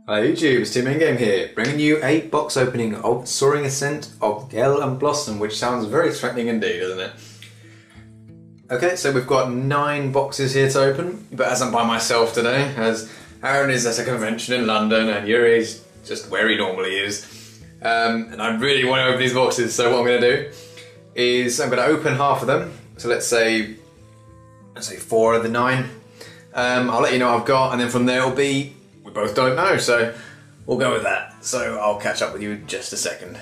Hello YouTube, it's Team Endgame here, bringing you a box opening of Soaring Ascent of Gale and Blossom, which sounds very threatening indeed, doesn't it? Okay, so we've got 9 boxes here to open, but as I'm by myself today, as Aaron is at a convention in London and Yuri is just where he normally is, and I really want to open these boxes, so what I'm going to do is I'm going to open half of them, so let's say 4 of the 9. I'll let you know what I've got, and then from there it'll be we both don't know, so we'll go with that. So I'll catch up with you in just a second.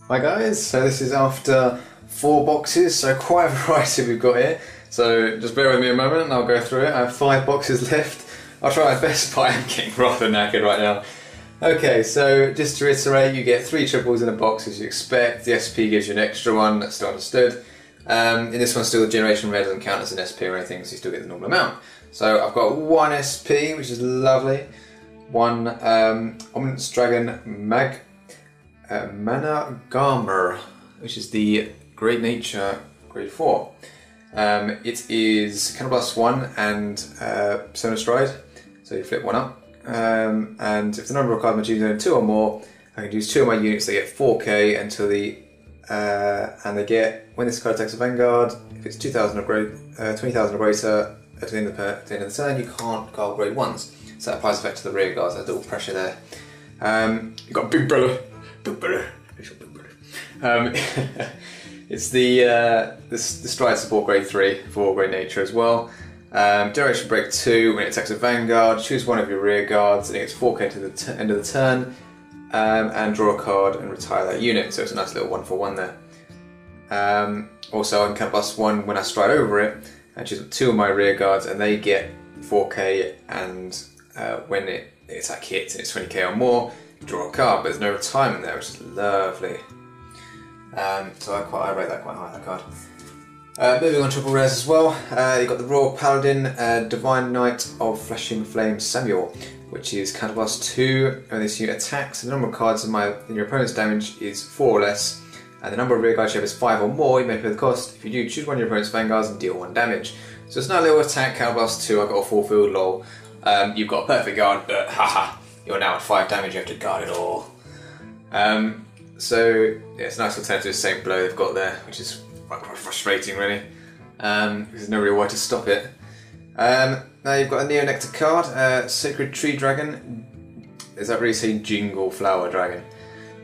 Hi guys, so this is after 4 boxes, so quite a variety we've got here. So just bear with me a moment and I'll go through it. I have 5 boxes left. I'll try my best, but I'm getting rather knackered right now. Okay, so just to reiterate, you get 3 triples in a box as you expect. The SP gives you an extra one, that's still understood. In this one still the Generation Rare doesn't count as an SP or anything, so you still get the normal amount. So I've got 1 SP, which is lovely. 1 Omnibus Dragon Mana Garmer, which is the Great Nature Grade 4. It is Counterblast 1 and Persona Stride, so you flip 1 up. And if the number of cards in my G-Zone 2 or more, I can use 2 of my units, they get 4k until the and they get, when this card attacks a Vanguard, if it's 20,000 or greater, 20,000 or greater at the end of the turn, you can't card grade 1s. So that applies effect to the rear guards, there's a little pressure there. You've got Big Brother. It's the Stride support grade 3 for Great Nature as well. Duration Break 2, when it attacks a Vanguard, choose 1 of your rear guards and it gets 4k to the end of the turn, and draw a card and retire that unit, so it's a nice little 1-for-1 there. Also I can Counterblast 1 when I stride over it, and choose 2 of my rear guards and they get 4k, and when the attack hits and it's 20k or more, you draw a card, but there's no retirement there, which is lovely. So I rate that quite high, that card. Moving on to triple rares as well, you've got the Royal Paladin, Divine Knight of Flashing Flame Samuel, which is Counterblast 2, when this unit attacks, the number of cards in your opponent's damage is 4 or less, and the number of rear guards you have is 5 or more, you may pay the cost. If you do, choose 1 of your opponent's Vanguards and deal 1 damage. So it's not a little attack, Counterblast 2, I've got a full field, lol. You've got a perfect guard, but haha, you're now at 5 damage, you have to guard it all. So yeah, it's a nice alternative to the same blow they've got there, which is quite frustrating really, because there's no real way to stop it. Now you've got a Neo Nectar card, Sacred Tree Dragon. Is that really saying Jingle Flower Dragon?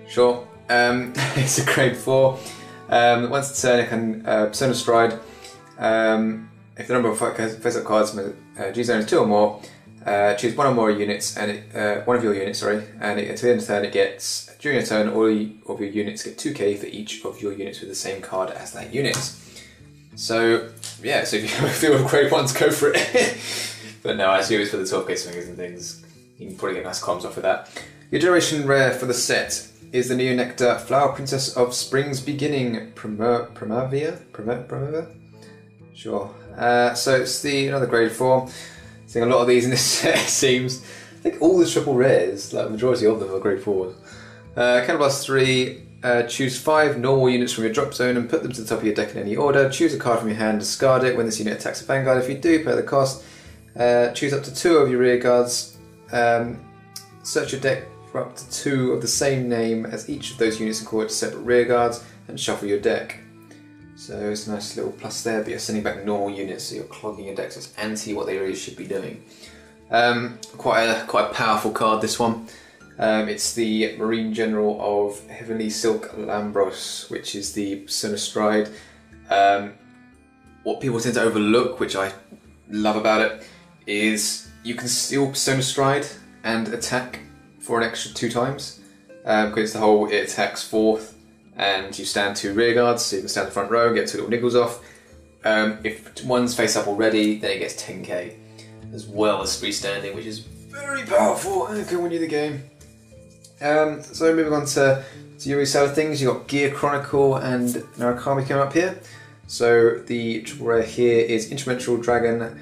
Sure. It's a grade 4. Once a turn it can Persona Stride. If the number of face-up cards from the G-Zone is 2 or more, choose 1 or more units, and one of your units, sorry, and at the end of the turn it gets, during your turn, all of your units get 2k for each of your units with the same card as that unit. So, yeah, so if you feel with grade 1s, go for it. But no, I assume it's for the 12k swingers and things. You can probably get nice comms off of that. Your Generation Rare for the set is the Neo Nectar Flower Princess of Spring's Beginning, Primavera? Sure. So it's another grade 4. Seeing a lot of these in this set, it seems. I think all the triple rares, like the majority of them, are grade 4s. Counterblast 3, choose 5 normal units from your drop zone and put them to the top of your deck in any order. Choose a card from your hand, discard it when this unit attacks a Vanguard. If you do, pay the cost. Choose up to 2 of your rear guards. Search your deck for up to 2 of the same name as each of those units and call it separate rear guards, and shuffle your deck. So it's a nice little plus there, but you're sending back normal units, so you're clogging your deck, so it's anti what they really should be doing. Quite a powerful card, this one. It's the Marine General of Heavenly Silk Lambros, which is the Persona Stride. What people tend to overlook, which I love about it, is you can steal Persona Stride and attack for an extra 2 times. Because the whole, it attacks 4th, and you stand 2 rear guards, so you can stand in the front row and get 2 little niggles off. If one's face up already, then it gets 10k, as well as freestanding, which is very powerful and can win you the game. So moving on to Yuri's side of things, you've got Gear Chronicle and Narakami coming up here. So the triple rare here is Instrumental Dragon,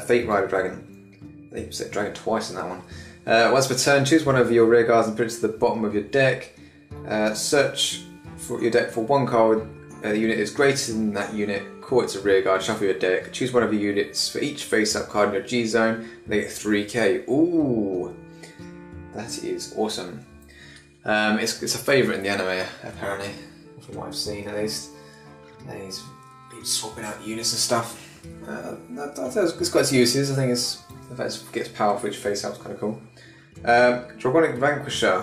Fate Rider Dragon. They said dragon twice in that one. Once per turn, choose 1 of your rear guards and put it to the bottom of your deck. Search for your deck for 1 card the unit is greater than that unit, call it to rear guard, shuffle your deck, choose 1 of your units for each face-up card in your G-Zone, and they get 3k. Ooh, That is awesome. It's a favourite in the anime, apparently, from what I've seen at least. He's swapping out units and stuff. It's got its uses. I think the fact it gets power for each face up is kind of cool. Dragonic Vanquisher,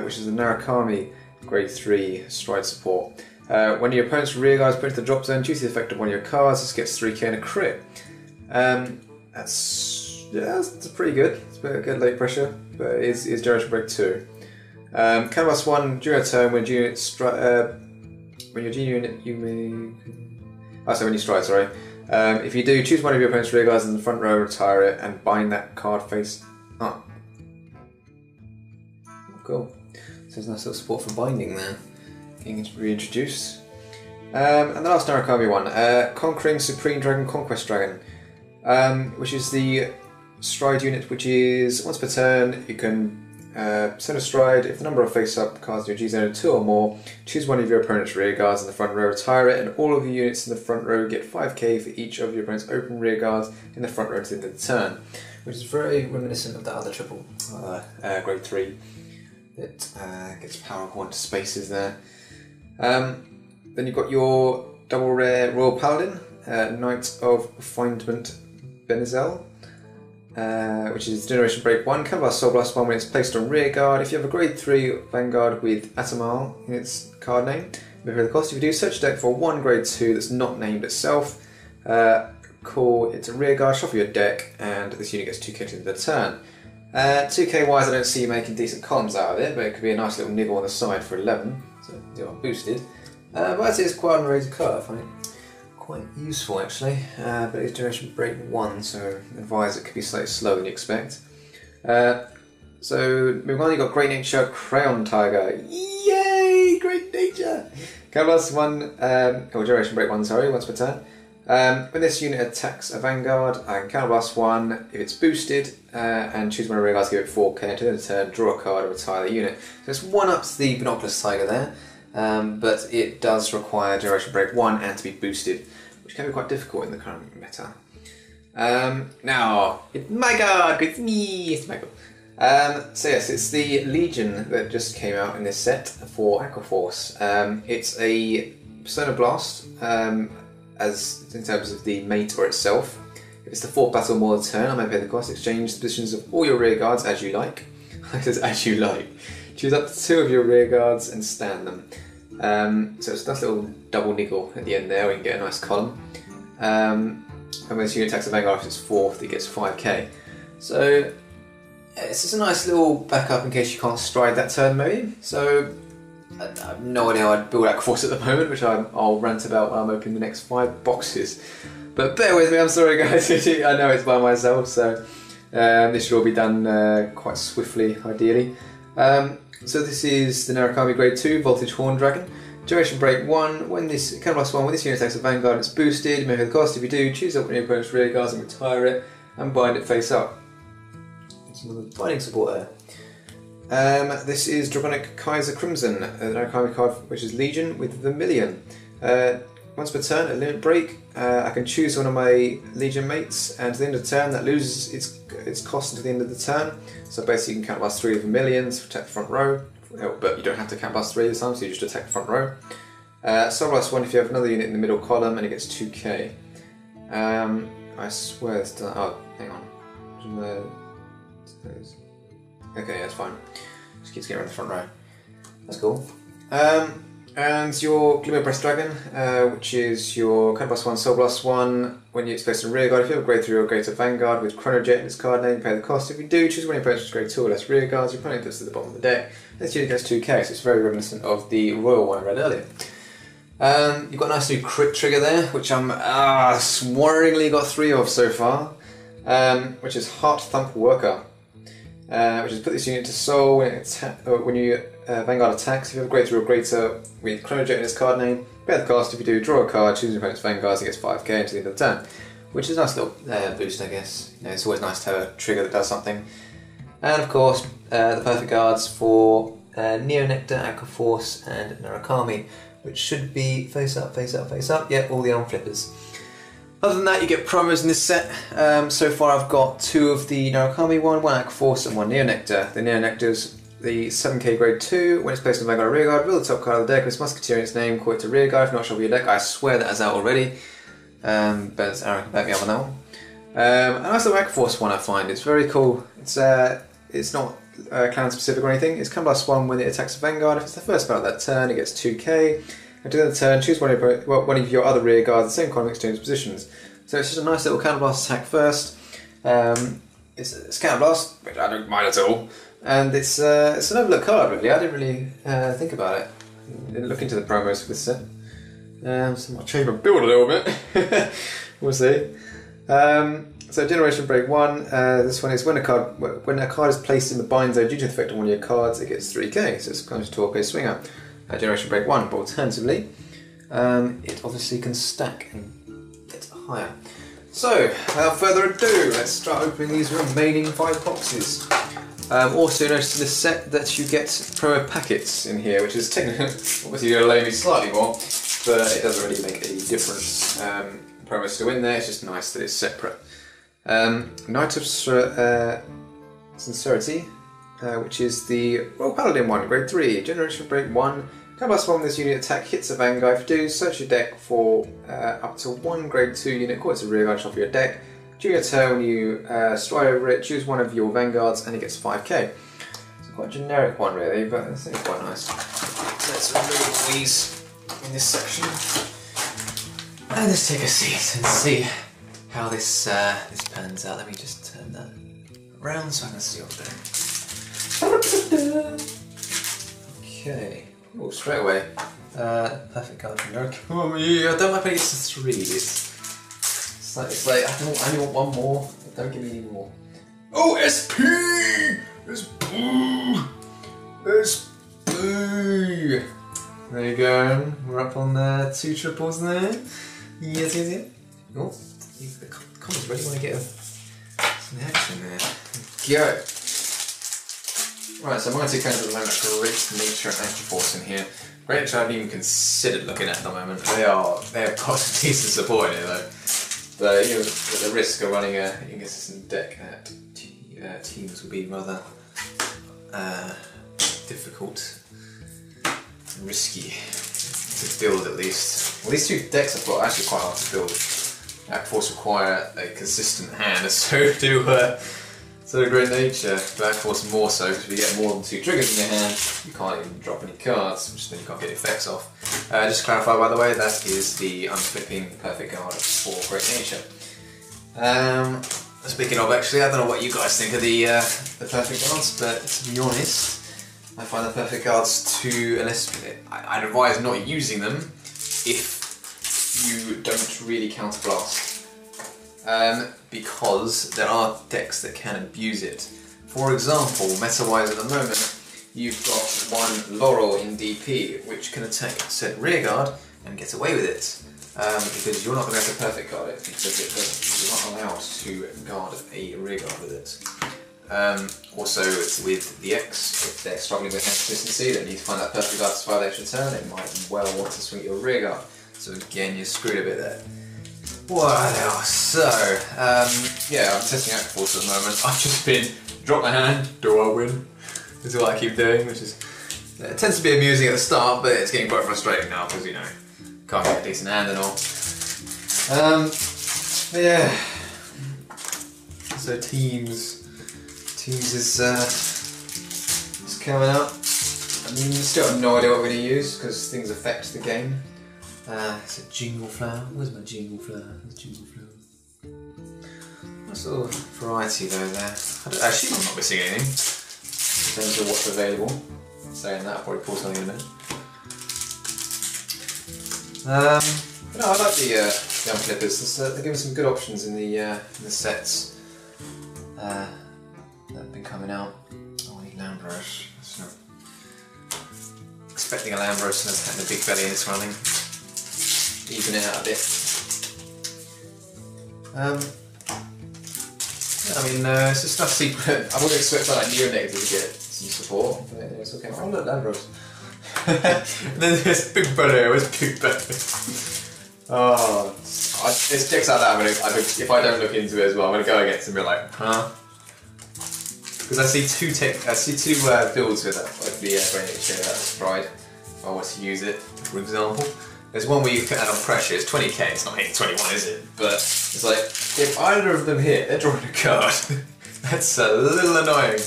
which is a Narukami grade 3 stride support. When your opponent's rear guard is put into the drop zone due to the effect of one of your cards, this gets 3k and a crit. That's pretty good. It's a good late pressure, but it's Generation Break 2. Canvas 1 during a turn when your G unit you may. When you stride, sorry. If you do, choose one of your opponent's rear guards in the front row, retire it, and bind that card face up. Cool. So there's a nice little support for binding there. Getting reintroduced. And the last Narukami one, Conquering Supreme Dragon Conquest Dragon, which is the stride unit, which is once per turn you can send a stride. If the number of face-up cards in your G-Zone are 2 or more, choose one of your opponent's rear guards in the front row, retire it, and all of the units in the front row get 5k for each of your opponent's open rear guards in the front row to the end of the turn, which is very reminiscent of that other triple grade 3 that gets power according to spaces there. Then you've got your double rare Royal Paladin, Knight of Refinement Benezel, which is Generation Break 1, Canvas Soul Blast 1 when it's placed on rear guard. If you have a grade 3 Vanguard with Atamal in its card name, before the cost, if you do, search your deck for one grade 2 that's not named itself, call it a rear guard, shuffle your deck, and this unit gets 2k to the turn. 2k wise, I don't see you making decent columns out of it, but it could be a nice little niggle on the side for 11, so you are boosted. But I'd say it's quite an underrated card. I find it quite useful actually, but it's Generation Break 1, so advise it could be slightly slower than you expect. So moving on, you've got Great Nature Crayon Tiger. Yay! Great Nature! Canvas 1, or Generation Break 1, sorry, once per turn. When this unit attacks a Vanguard, I can Canvas 1 if it's boosted, and choose one of the rear guards, give it 4k until the end of the turn, draw a card and retire the unit. So it's 1-ups the Binoculars Tiger there. But it does require Generation Break 1 and to be boosted, which can be quite difficult in the current meta. Now, it's my god, it's me, it's Michael. So yes, it's the Legion that just came out in this set for Aquaforce. It's a Persona Blast, as in terms of the mate or itself. If it's the 4th battle more than turn, I may pay the cost, exchange the positions of all your rear guards as you like. It says as you like. Choose up to 2 of your rear guards and stand them. So it's a nice little double niggle at the end there, we can get a nice column. And when this unit attacks the Vanguard, if it's 4th, it gets 5k. So it's just a nice little backup in case you can't stride that turn maybe. So I have no idea how I'd build Aquaforce at the moment, which I'll rant about when I'm opening the next 5 boxes. But bear with me, I'm sorry guys, I know it's by myself, so this should all be done quite swiftly, ideally. So this is the Narukami Grade 2 Voltage Horn Dragon. Generation Break 1, when this Canvas 1, when this unit attacks a Vanguard, it's boosted, you may pay the cost. If you do, choose up one of your opponent's rear guards and retire it, and bind it face up. Some of the binding support there. This is Dragonic Kaiser Crimson, the Narukami card which is Legion with Vermilion. Once per turn, at limit break, I can choose one of my Legion mates, and at the end of the turn that loses its cost until the end of the turn. So basically you can count plus 3 of Vermilions to protect the front row, but you don't have to count plus 3 this time, so you just attack the front row. Soul Blast 1 if you have another unit in the middle column and it gets 2k. I swear it's done. Oh, hang on. Okay, that's fine. Just keeps getting around the front row. That's cool. And your Glimmer Breast Dragon, which is your Canvas 1, Soul Blast 1, when you expect a rear guard. If you have a grade 3 or greater Vanguard with Chronojet in its card name, pay the cost. If you do, choose one of your opponent's grade 2 or less rear guards, your opponent puts to the bottom of the deck. This unit gets 2k, so it's very reminiscent of the Royal one I read earlier. You've got a nice new crit trigger there, which I'm swearingly got 3 of so far, which is Heart Thump Worker. Which is put this unit to soul when you Vanguard attacks. If you have a grade 3 or greater with Chronojet in its card name, pay the cost. If you do, draw a card, choose your opponent's Vanguard, it gets 5k until the end of the turn. Which is a nice little boost, I guess. You know, it's always nice to have a trigger that does something. And of course, the perfect guards for Neo Nectar, Aquaforce, and Narukami, which should be face up, face up, face up. Yep, all the arm flippers. Other than that, you get promos in this set. So far I've got 2 of the Narukami one Aquaforce and 1 Neonectar. The Neonectar's the 7k grade 2. When it's placed on Vanguard or Rearguard, reveal the top card of the deck with its Musketeer in its name, call it to Rearguard. If not, shuffle your deck. I swear that is out already. But Aaron can back me up on that one. And that's the Aquaforce one I find. It's very cool. It's not clan specific or anything. It's Clan Blast 1 when it attacks a Vanguard. If it's the first spell of that turn, it gets 2k. At the end of the turn, choose one of your other rear guards, the same column exchange positions. So it's just a nice little Counter Blast attack first. It's Counter Blast, which I don't mind at all. And it's an overlooked card really. I didn't really think about it. I didn't look into the promos for this set. So I might change my build a little bit. We'll see. So Generation Break 1, this one is when a card is placed in the bind zone due to the effect on one of your cards, it gets 3k, so it's kind of a 12k swinger. Generation Break 1, but alternatively, it obviously can stack and get higher. So, without further ado, let's start opening these remaining 5 boxes. Also notice in this set that you get promo packets in here, which is technically, obviously going to lay me slightly more, but it doesn't really make any difference. Promo's still in there, it's just nice that it's separate. Knight of Sincerity, which is the Royal Paladin one, grade 3, Generation Break 1. Can blast 1 when this unit attack hits a Vanguard. If you do, search your deck for up to 1 grade 2 unit, call it to Rearguard, shuffle your deck. During your turn, when you stride over it, choose one of your Vanguards and it gets 5k. It's quite a generic one really, but I think it's quite nice. So let's remove these in this section. And let's take a seat and see how this pans out. Let me just turn that around so I can see what I'm doing. Okay. Oh, straight away. Perfect card from Eric. Oh, yeah, I don't like when it gets to 3. It's like I only want 1 more. Don't give me any more. Oh, SP! SP! SP! There you go. We're up on 2 triples there. Yes, yes, yes. Oh, the comments really want to get some action there. Go! Right, so I'm going to count at the moment Great Nature and Aquaforce in here. Great Nature I haven't even considered looking at the moment. They have got some decent support in it though. But you know, at the risk of running an inconsistent deck, teams will be rather difficult and risky to build at least. Well, these 2 decks I've got are actually quite hard to build. Aquaforce require a consistent hand, so do Great Nature, but Aquaforce more so, because if you get more than 2 triggers in your hand, you can't even drop any cards, which then you can't get effects off. Just to clarify by the way, that is the unflipping Perfect Guard for Great Nature. Speaking of actually, I don't know what you guys think of the Perfect Guards, but to be honest, I find the Perfect Guards I'd advise not using them if you don't really counterblast. Because there are decks that can abuse it. For example, meta-wise at the moment, you've got 1 Laurel in DP, which can attack said rearguard and get away with it. Because you're not going to have to perfect guard it, because you're not allowed to guard a rearguard with it. Also, with the X, if they're struggling with consistency, they need to find that perfect guard to survive the extra turn, they might well want to swing your rearguard. So again, you're screwed a bit there. What else? So, yeah, I'm testing Aquaforce at the moment. I've just been, drop my hand, do I win? This is what I keep doing, which is, it tends to be amusing at the start, but it's getting quite frustrating now, because, you know, can't get a decent hand and all. Yeah. So teams is coming up. I mean, we still have no idea what we're going to use, because things affect the game. It's a jingle flower. Where's my jingle flower? Where's jingle flower? What sort of variety though there? Actually, I'm not missing anything in terms of what's available. Saying that, I'll probably pull something in a minute. But no, I like the Unclippers. They're giving some good options in the sets that have been coming out. Oh, I need Lambros. So, expecting a Lambros and a big belly in this running. Even it out a bit. I mean, it's just not secret. I wouldn't expect like Neonectar to get some support, but it's okay. Oh look, Lambros. And then there's Big Belly, where's Big Belly? Oh, It's checks like that. If I don't look into it as well, I'm gonna go against and be like, huh? Because I see two builds with that, like the Brain HA that's fried. If I want to use it, for example. There's one where you can add on pressure, it's 20k, it's not hitting 21, is it? But it's like, if either of them hit, they're drawing a card. That's a little annoying.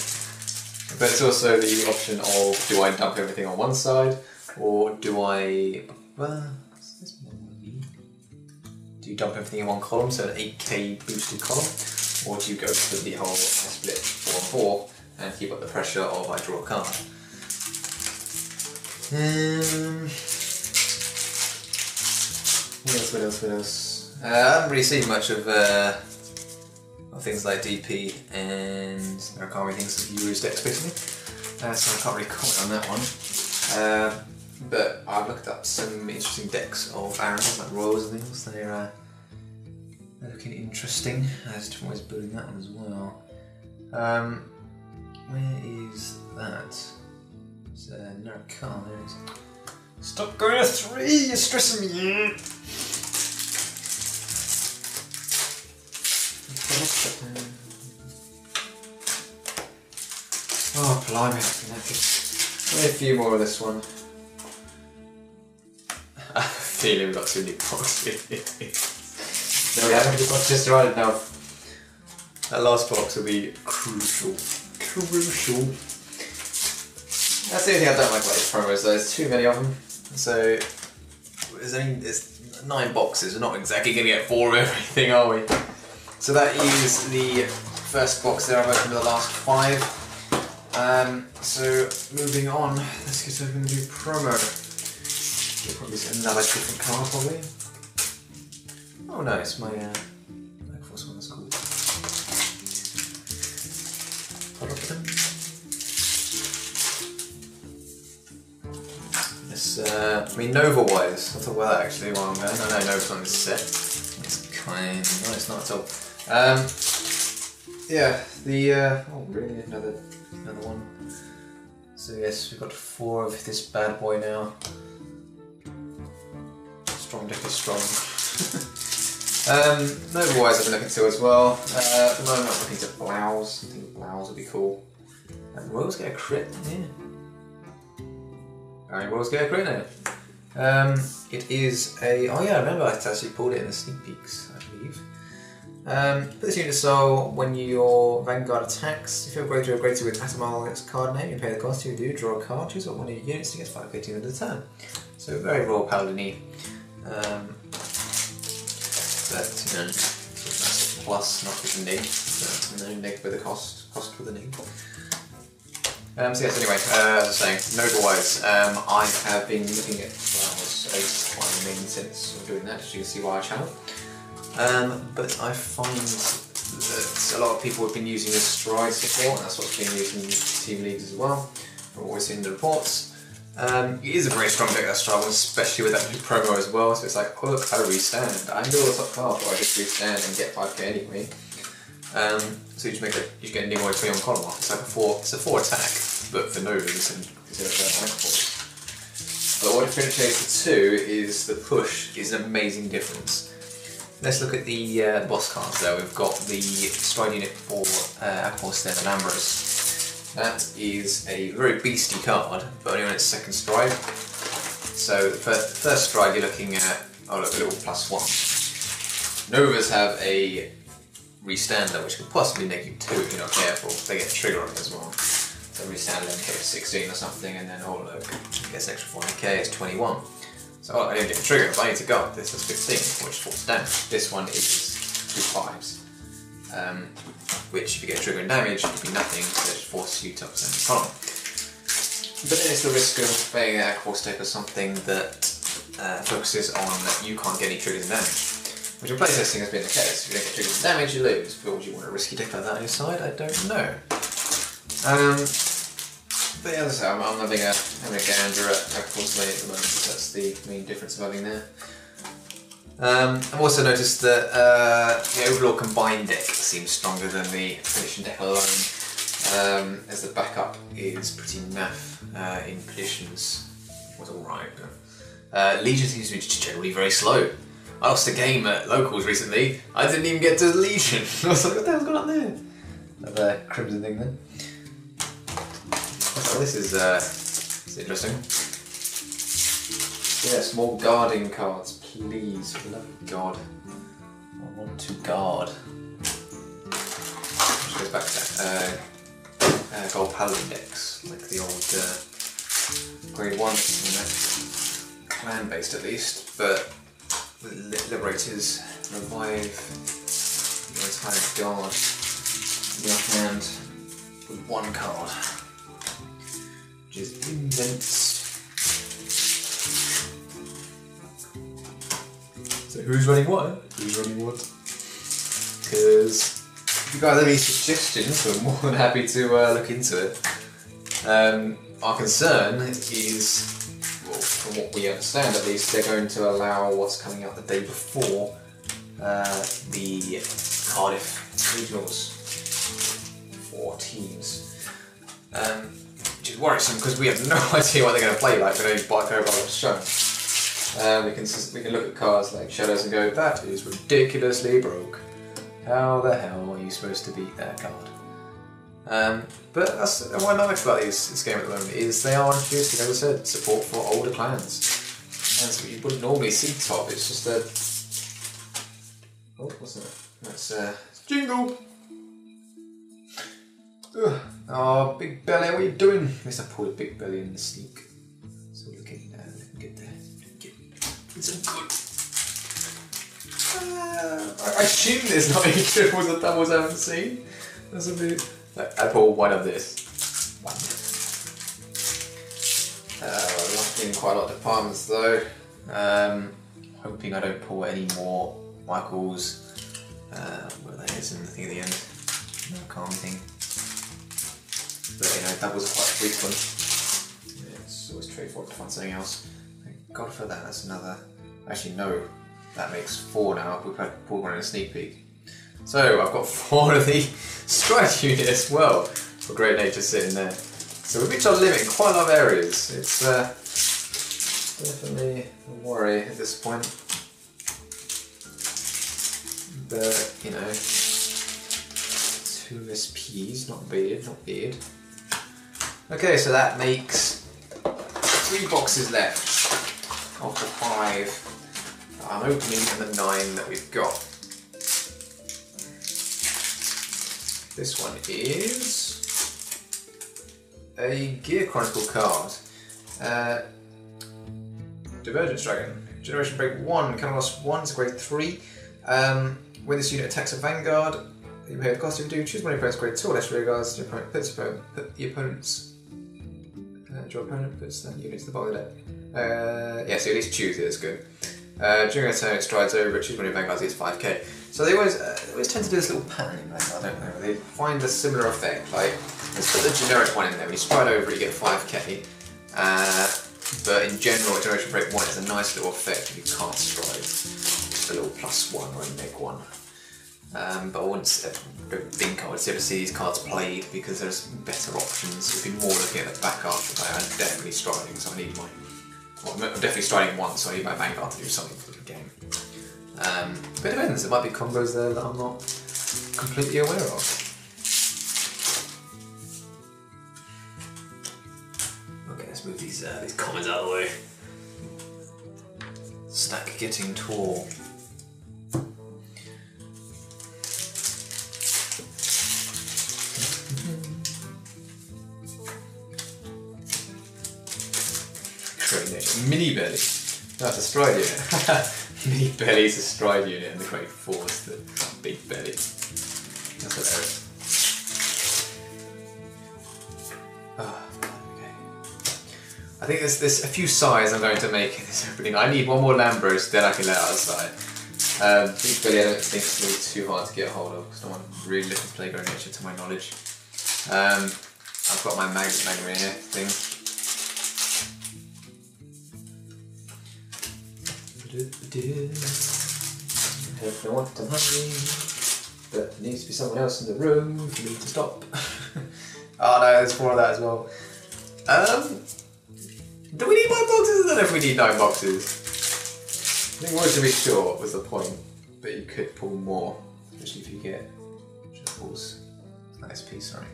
But it's also the option of, do I dump everything on one side, or do I, do you dump everything in one column, so an 8k boosted column, or do you go for the whole split 4 and 4 and keep up the pressure of I draw a card? What else? I haven't really seen much of things like DP and Murakami things that you use decks basically, so I can't really comment on that one. But I've looked up some interesting decks of arrows, like royals and things. They're looking interesting. There's different ways of building that one as well. Where is that? It's Murakami, there it is. Stop going to 3, you're stressing me out! Oh, blimey, a few more of this one. I have a feeling we've got too many boxes. No, we haven't, we've got just right enough. That last box will be crucial. Crucial. That's the only thing I don't like about these promos, though. There's too many of them. So, there's 9 boxes. We're not exactly going to get 4 of everything, are we? So that is the first box there. I've opened the last 5. So moving on, let's get open the new promo. Probably another different card, probably. Oh no, it's my Force one, that's cool. This, Nova wise, I'll talk about that actually while I'm going. I know Nova's on this set. It's kind of, no, it's not at all. Yeah, oh really, another one. So yes, we've got 4 of this bad boy now. Strong deck is strong. Nova wise I've been looking to as well. At the moment I'm looking to Blouse. I think Blouse would be cool. And Royals get a crit here. Alright, Royals get a crit now. It is a, oh yeah, I remember I actually pulled it in the sneak peeks, I believe. Put this unit so when your Vanguard attacks, if you upgrade your upgrade with Atomal's card name, you pay the cost, you do draw a card, choose one of your units to get 5k to the turn. So very Royal Paladin-y. But you know, that's a plus, not with a neg. So no neg with a cost with a neg. So yes, anyway, as I was saying, Nova-wise, I have been looking at flowers as one of the main sense of doing that, as you can see by our channel. But I find that a lot of people have been using the strides before, and that's what's been used in team leagues as well, from what we've seen in the reports. It is a very strong deck, that stride one, especially with that new promo as well, so it's like, oh look, I restand. I know what's up card, but I just restand and get 5k anyway. So you just get a Nemo 20 on column off. It's like a 4 attack, but for Novas instead of attack force. But what differentiates the two is the push is an amazing difference. Let's look at the boss cards though. We've got the stride unit for Aquaforce and Ambrose. That is a very beastie card, but only on its second stride. So for first stride you're looking at, oh look, a little +1. Novas have a restander which could possibly negative 2 if you're not careful. They get a trigger on it as well. So restander then gets 16 or something, and then oh look, it gets an extra 4k, it's 21. So oh, I didn't get a trigger, but I need to go. This is 15, which falls down. This one is 2 5s. Which if you get a trigger and damage, it would be nothing, so it forces you to upset the column. But then it's the risk of playing an Aquaforce deck or something that focuses on that you can't get any triggers and damage. Which in playtesting has been the case. If you don't get triggers and damage, you lose. But would you want a risky deck like that on your side? I don't know. But yeah, as I say, I'm having a gander at Aquaforce lane at the moment, so that's the main difference of having there. I've also noticed that the overall combined deck seems stronger than the Petition deck alone, as the backup is pretty naff in Petitions. It was alright, but Legion seems to be just generally very slow. I lost a game at locals recently. I didn't even get to Legion. I was like, what the hell's going on there? Another crimson thing then. So this is interesting. Yes, more guarding cards, please. For the love of God. I want to guard. Which goes back to Gold Paladin decks, like the old Grade 1s, you know. Clan based at least, but the Liberators revive your entire guard in your hand with one card, which is immense. So who's running what? Who's running what? Because if you guys have any suggestions, we're more than happy to look into it. Our concern is, well, from what we understand at least, they're going to allow what's coming out the day before the Cardiff regionals for teams. Which is worrisome because we have no idea what they're going to play like. We don't even care about what's shown. We can look at cards like Shadows and go, that is ridiculously broke. How the hell are you supposed to beat that card? But that's what I like about this game at the moment is they are introducing, as I said, support for older clans. Clans that you wouldn't normally see top. It's just a what's that? That's Jingle. Ugh. Oh, Big Belly, what are you doing? At least I pulled a Big Belly in the sneak. So looking get there. It's a good. I assume there's not any triples or doubles I haven't seen. That's a bit. I pull one of this. One. Locking quite a lot of departments though. Hoping I don't pull any more Michaels. Where that is in the thing at the end. No calm thing. But you know, doubles are quite frequent. Yeah, it's always straightforward to find something else. Thank God for that. That's another. Actually, no. That makes 4 now. We've had pulled one in a sneak peek. So I've got 4 of the stride unit as well for Great Nature sitting there. So we've reached our limit in quite a lot of areas. It's definitely a worry at this point. But, you know, 2 SPs, not bad. Okay, so that makes 3 boxes left of the 5 that I'm opening and the 9 that we've got. This one is a Gear Chronicle card. Divergence Dragon. Generation Break 1, can lost 1, it's a grade 3. When this unit attacks a Vanguard, you pay a cost you do, choose one of your opponent's grade 2 or less regards, your opponent puts your opponent puts that unit to the bottom of the deck. Yeah, so you at least choose it, that's good. During a turn it strides over, choose one of your Vanguards, it's 5k. So they always tend to do this little pattern in Vanguard, don't they? They find a similar effect, like, let's put the generic one in there, when you stride over it you get 5k. But in general, Generation Break 1 is a nice little effect if you can't stride. Just a little +1 or a -1. But I wouldn't think I would ever see these cards played because there's better options. We've been more looking at the back after that. I'm definitely striding, so I need my. Well, I'm definitely striding once, so I need my Vanguard to do something for the game. But it depends, there might be combos there that I'm not completely aware of. Okay, let's move these commons out of the way. Stack getting tall. Mini Belly. That's a stride unit. Mini Belly's a stride unit and the grade 4 is the Big Belly. That's hilarious. Oh, okay. I think there's a few sides I'm going to make in this opening. I need one more Lambros, then I can let out a side. Big Belly I don't think it's really too hard to get a hold of because no one really looking to play Great Nature to my knowledge. I've got my Magma here thing. Have no one to hungry, but there needs to be someone else in the room for me to stop. Oh no, there's 4 of that as well. Do we need 9 boxes? I don't know if we need 9 boxes. think always to be short was the point, but you could pull more, especially if you get triples. ISP, sorry.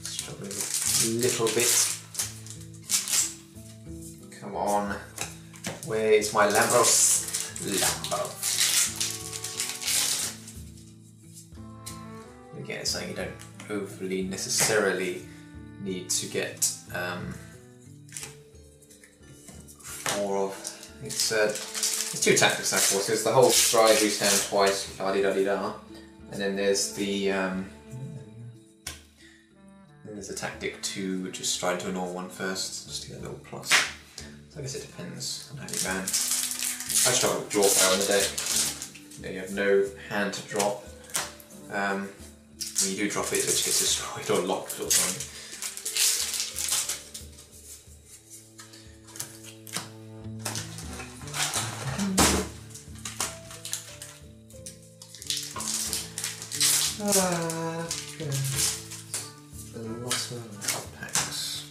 Struggling a little bit. Come on. Where is my Lambros? Lambo. Again, it's something you don't overly necessarily need to get 4 of. It's 2 tactics, of course. There's the whole stride, we stand twice, la di da di da, and then there's the there's a tactic to just stride into a normal one first, just to get a little plus. So I guess it depends on how you ban. I struggle with draw power in the deck. You have no hand to drop. When you do drop it, it just gets destroyed or locked or something. A lot of packs.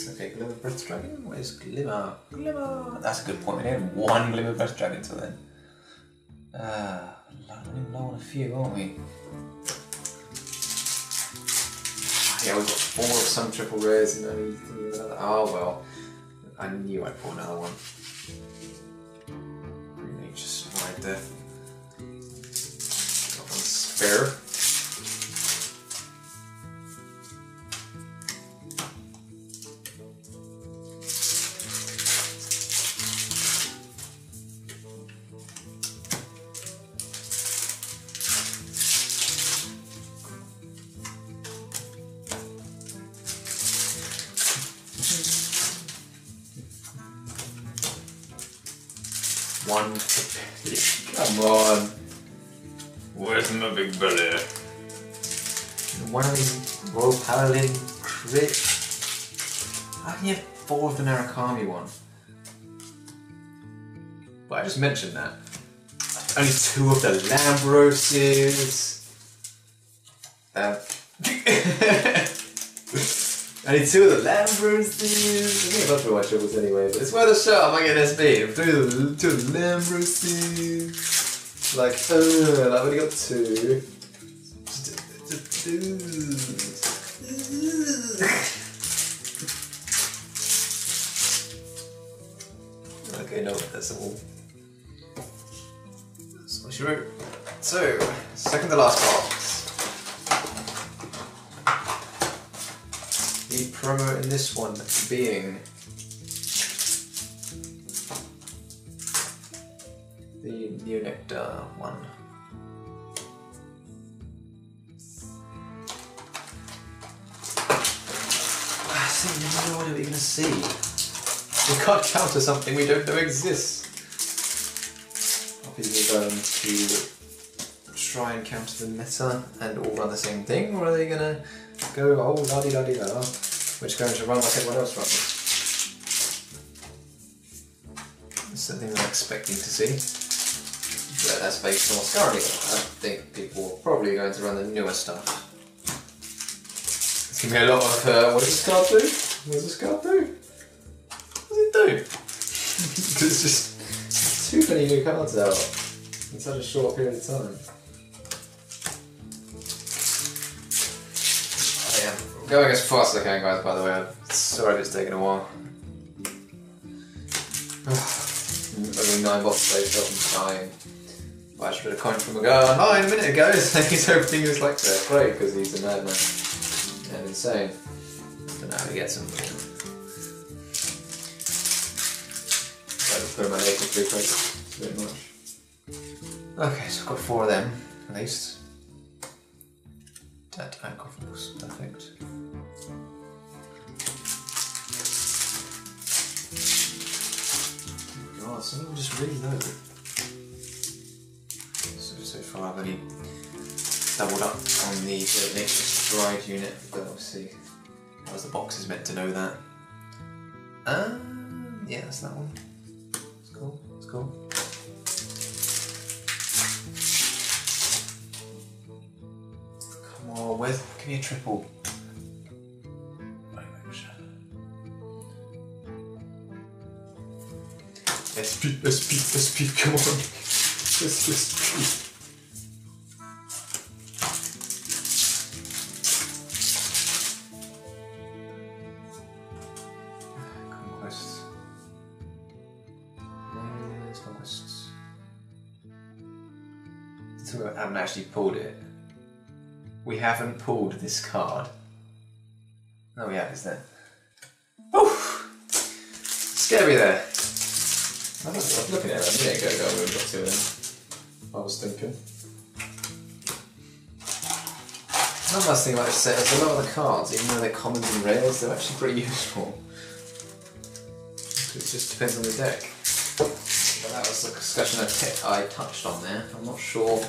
Okay, Glimmer Breath Dragon? What is Glimmer? Glimmer! That's a good point. We only had 1 Glimmer Breath Dragon till then. Running low on a few, aren't we? Yeah, we've got 4 of some triple rares and only 3 of another. Oh well, I knew I'd pull another one. Really just right there. Got 1 spare. Come on. Where's my big belly? One of these Royal Paladin crit. How can you have 4 of the Narukami one? But I just mentioned that. Only 2 of the Lambroses. Only 2 of the Lambroses. I think I've got through my triples anyway, but it's worth a shot. I might get an SB. 2 of the Lambroses. Like, I've only got 2. Okay, no, that's all. That's what she wrote. So, second to last box. The promo in this one being the New Nectar one. I see no idea what we're going to see. We can't counter something we don't know exists. Are people going to try and counter the meta and all run the same thing, or are they going to go, oh, la-di-da-di-da, which is going to run like everyone else runs? That's something I'm expecting to see. But that's based on what's currently. I think people are probably going to run the newer stuff. It's going to be a lot of, what does this card do? What does this card do? What does it do? Because it's just too many new cards out in such a short period of time. I am going as fast as I can, guys, by the way. I'm sorry if it's taken a while. Only 9 boxes later, I'm dying. I just read a comment from a guy online a minute ago saying he's hoping he was like that. Great, because he's a madman and insane. I don't know how he gets him. I put him at 83 credits. It's a bit much. Okay, so I've got 4 of them, at least. Dead alcohols, perfect. God, some of them just really low. So far I've only doubled up on the Nature Stride unit, but we'll see Whereas the box is meant to know that. Yeah, that's that one. It's cool, it's cool. Come on, give me a triple. SP, come on. SP. Conquests. There's conquests. So we haven't actually pulled it. We haven't pulled this card. No, we have, is there? Oh! Scared me there. I was looking at it a minute ago when we got to it. I was thinking. Another nice thing about this set is a lot of the cards, even though they're commons and rares, they're actually pretty useful. It just depends on the deck. But that was the discussion I touched on there. I'm not sure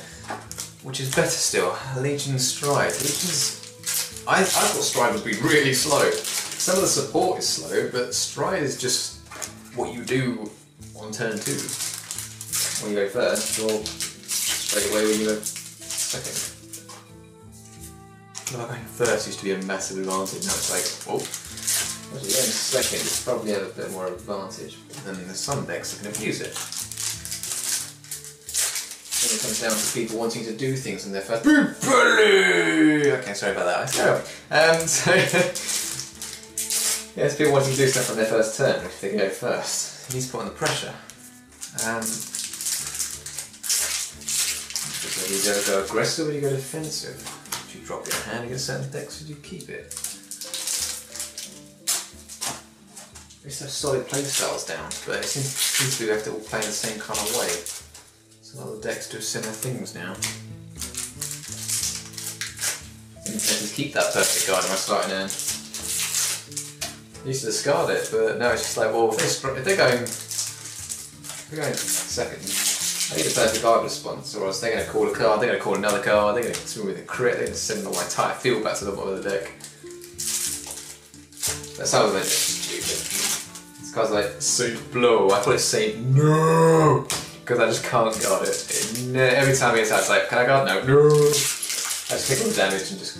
which is better still. Legion Stride. Legion's... I thought Stride would be really slow. Some of the support is slow, but Stride is just what you do on turn 2. When you go first, or straight away when you go second. Well, going first used to be a massive advantage, now it's like, oh, actually going second is probably have a bit more advantage, but then there's some decks that can abuse it. When it comes down to people wanting to do things in their first... Okay, sorry about that. So, yeah, it's people wanting to do stuff on their first turn if they go first. He's putting the pressure. Do you go aggressive or do you go defensive? Do you drop your hand against certain decks or do you keep it? We used to have solid playstyles down, but it seems to be we have to all play in the same kind of way. So a lot of the decks do similar things now. I just keep that perfect guard in my starting hand. I used to discard it, but now it's just like, well, if they're going second, I need a perfect guard response, or else they're going to call a card, they're going to call another card, they're going to swim with a crit, they're going to send all my entire field back to the bottom of the deck. But some of them are just stupid. This card's like, Saint Blow, I thought it said no! Because I just can't guard it. Every time he attacks, like, can I guard? No. No! I just take all the damage and just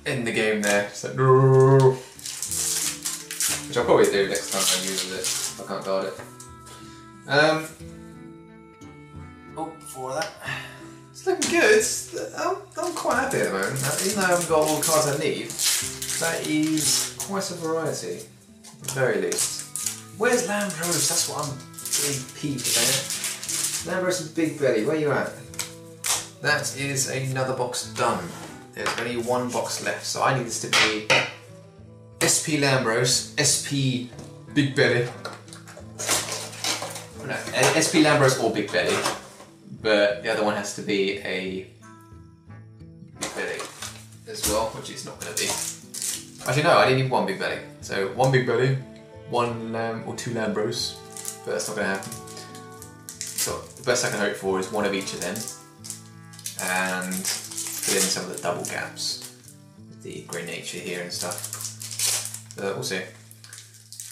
end the game there. It's like, no! Which I'll probably do next time I use it, if I can't guard it. Before that. It's looking good. I'm quite happy at the moment. Even though I haven't got all the cards I need, that is quite a variety, at the very least. Where's Lambros? That's what I'm really peeved about. Lambros and Big Belly, where you at? That is another box done. There's only one box left, so I need this to be SP Lambros, SP Big Belly. No, SP Lambros or Big Belly, but the other one has to be a Big Belly as well, which it's not going to be. Actually no, I only need one Big Belly. So one Big Belly, one or two Lambros, but that's not going to happen. So the best I can hope for is one of each of them, and fill in some of the double gaps with the grey nature here and stuff. Also,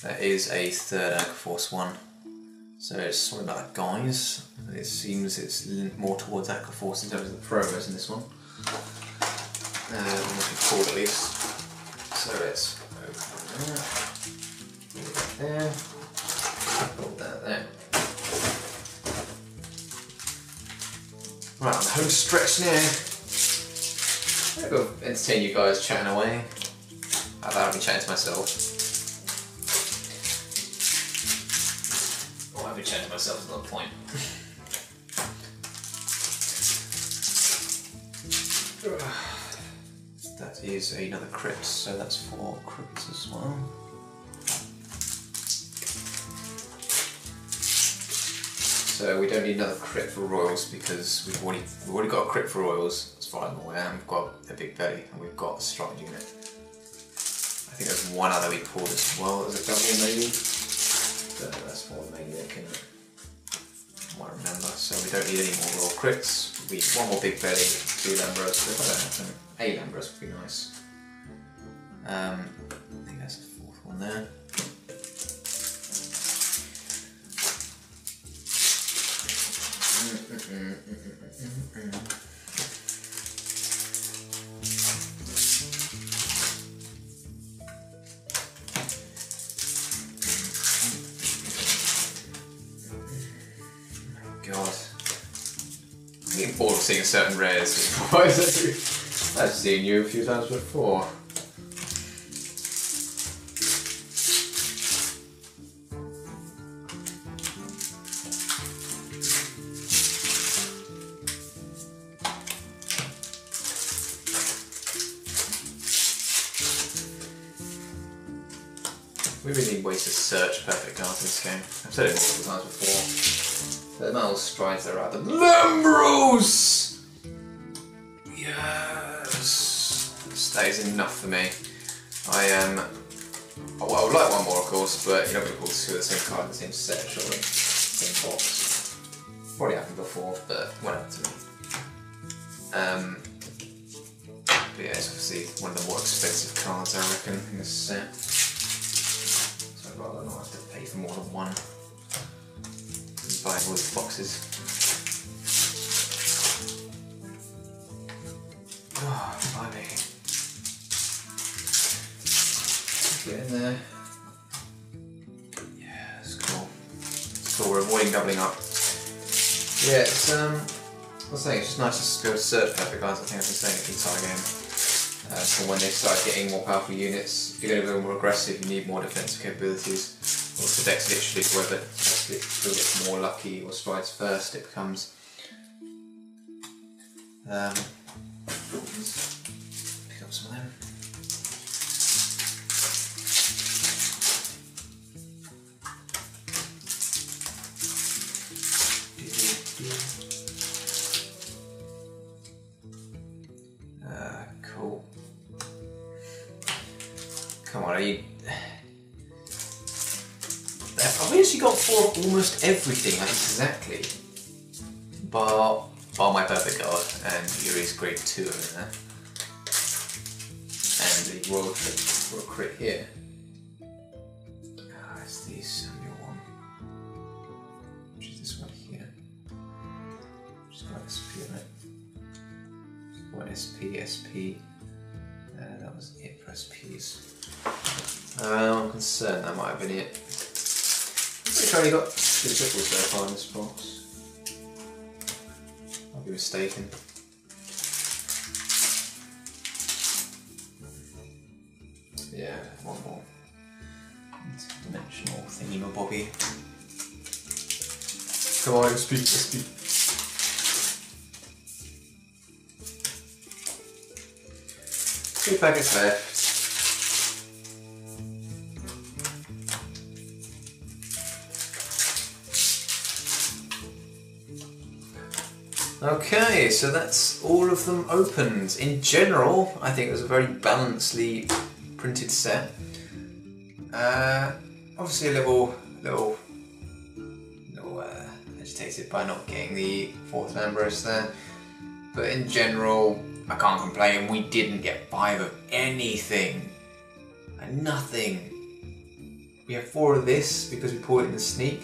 that is a third Anchor Force one. So it's something like that, guys. It seems it's more towards Aqua Force in terms of the promos in this one. What we call at least. So let's open that. Put it there. Put that there. Right, on the home stretch now. I'm going to entertain you guys chatting away. I've been chatting to myself. I'll be chatting to myself at that point. That is another crit, so that's 4 crits as well. So we don't need another crit for Royals because we've already got a crit for Royals, as far as I'm aware, and we've got a Big Belly and we've got a Stride unit. I think there's one other we pulled as well as a double maybe. That's more maniac, isn't it? I might remember. So we don't need any more raw crits. We need one more Big Belly, 2 Lambros. So if I don't have them, a Lambros would be nice. I think that's the fourth one there. God. I'm getting bored of seeing certain rares. Why is that? I've seen you a few times before. We really need ways to search perfect cards in this game. I've said it multiple times before. The amount of strides that are out there. Lambros! Yes! That is enough for me. I am... well, I would like one more, of course, but you don't really pull two of the same card in the same set, surely. Same box. Probably happened before, but it won't happen to me. But yeah, it's obviously one of the more expensive cards, I reckon, in this set. So I'd rather not have to pay for more than one. Buying all these boxes. Oh, blimey. Get in there. Yeah, it's cool. It's cool, we're avoiding doubling up. Yeah, it's I was saying, it's just nice to go search perfect cards. I think I've been saying it the entire game. So when they start getting more powerful units, if you're going to be more aggressive, you need more defensive capabilities. Also, the deck's literally whether who gets more lucky or strides first, it becomes. Pick up some of them. Cool. Come on, are you... I've actually got 4 of almost everything, like exactly. Bar my perfect card and Yuri's grade 2 in there. And the Royal Crit here. Ah, it's the Samuel one. Which is this one here. Just got SP on it. What SP? That was it for SPs. I'm concerned that might have been it. I've only got 2 triples so far in this box. I'll be mistaken. Yeah, one more. Dimensional thingy-mabobby. Come on, SP. 2 packets left. Okay, so that's all of them opened. In general, I think it was a very balancedly printed set. Obviously a little agitated by not getting the 4th Lambros there, but in general, I can't complain. We didn't get 5 of anything, nothing. We have 4 of this because we pulled it in the sneak,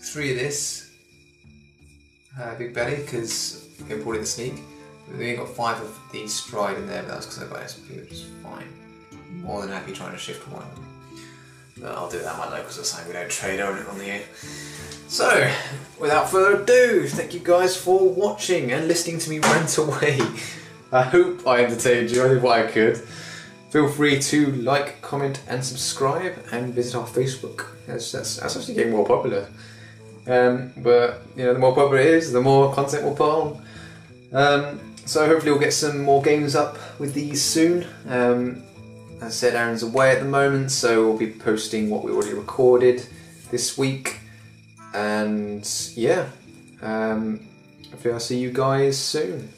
3 of this. Big belly because we pulled in the sneak. We only got 5 of these stride in there, but that's because I got SP, which is fine. More than happy trying to shift one of them. But I'll do that at my locals or something, we don't trade on it on the air. So, without further ado, thank you guys for watching and listening to me rant away. I hope I entertained you, I did what I could. Feel free to like, comment and subscribe and visit our Facebook. That's actually getting more popular. But you know, the more popular it is, the more content we'll put on. So hopefully we'll get some more games up with these soon. As I said, Aaron's away at the moment, so we'll be posting what we already recorded this week. And yeah, hopefully I'll see you guys soon.